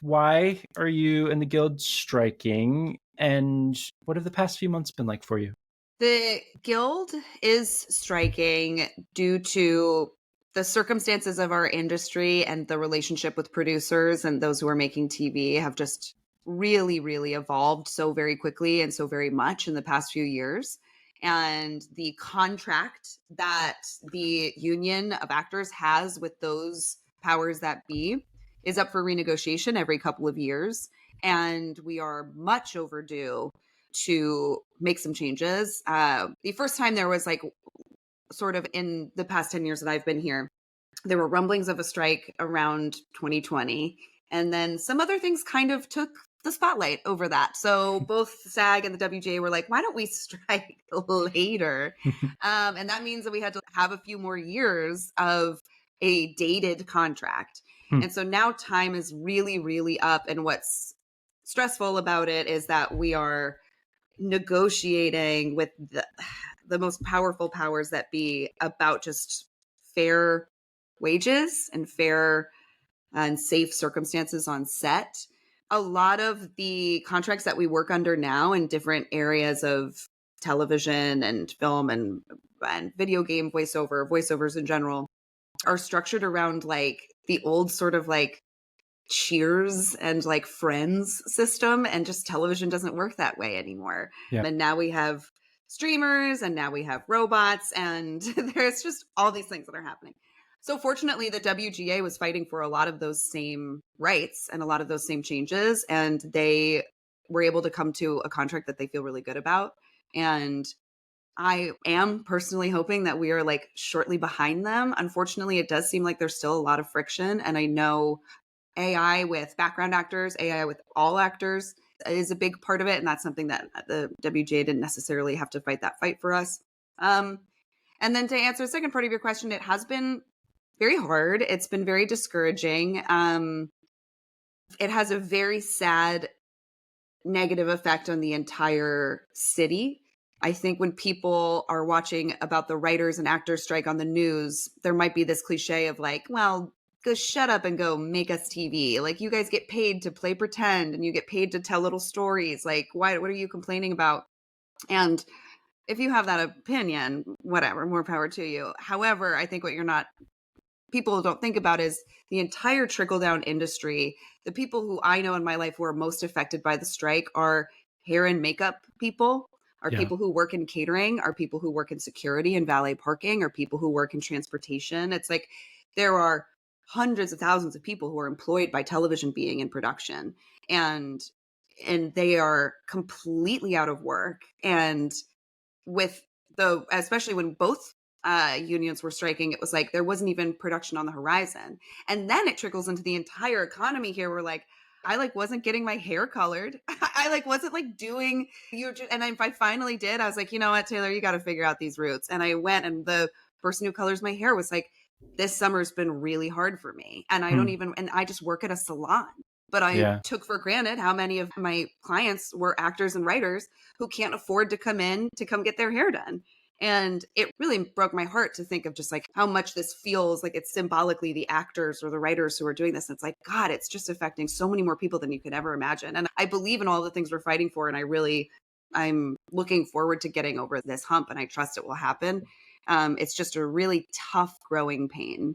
Why are you and the guild striking? And what have the past few months been like for you? The guild is striking due to the circumstances of our industry, and the relationship with producers and those who are making TV have just really, really evolved so very quickly and so very much in the past few years. And the contract that the union of actors has with those powers that be is up for renegotiation every couple of years. And we are much overdue to make some changes. The first time there was like sort of in the past 10 years that I've been here, there were rumblings of a strike around 2020. And then some other things kind of took the spotlight over that. So both SAG and the WGA were like, why don't we strike later? And that means that we had to have a few more years of a dated contract. Hmm. And so now time is really, really up. And what's stressful about it is that we are negotiating with the most powerful powers that be about just fair wages and fair and safe circumstances on set. A lot of the contracts that we work under now in different areas of television and film and video game voiceovers in general, are structured around like the old sort of like Cheers and like Friends system, and just television doesn't work that way anymore. Yeah. And now we have streamers, and now we have robots, and there's just all these things that are happening. So fortunately, the WGA was fighting for a lot of those same rights and a lot of those same changes, and they were able to come to a contract that they feel really good about. And I am personally hoping that we are like shortly behind them. Unfortunately, it does seem like there's still a lot of friction, and I know AI with background actors, AI with all actors is a big part of it. And that's something that the WGA didn't necessarily have to fight that fight for us. And then to answer the second part of your question, it has been very hard. It's been very discouraging. It has a very sad negative effect on the entire city. I think when people are watching about the writers and actors strike on the news, there might be this cliche of like, well, go shut up and go make us TV. Like, you guys get paid to play pretend and you get paid to tell little stories. Like, what are you complaining about? And if you have that opinion, whatever, more power to you. However, I think what people don't think about is the entire trickle down industry. The people who I know in my life who are most affected by the strike are hair and makeup people, are Yeah. people who work in catering, are people who work in security and valet parking, are people who work in transportation. It's like there are hundreds of thousands of people who are employed by television being in production, and they are completely out of work. And with especially when both unions were striking, it was like there wasn't even production on the horizon. And then it trickles into the entire economy here. We're like, I like wasn't getting my hair colored. I like wasn't like doing and if I finally did, I was like, you know what, Taylor, you got to figure out these routes. And I went, and the person who colors my hair was like, this summer's been really hard for me. And Hmm. and I just work at a salon. But I Yeah. took for granted how many of my clients were actors and writers who can't afford to come in to come get their hair done. And it really broke my heart to think of just like how much this feels like it's symbolically the actors or the writers who are doing this. And it's like, God, it's just affecting so many more people than you could ever imagine. And I believe in all the things we're fighting for. And I'm looking forward to getting over this hump, and I trust it will happen. It's just a really tough growing pain.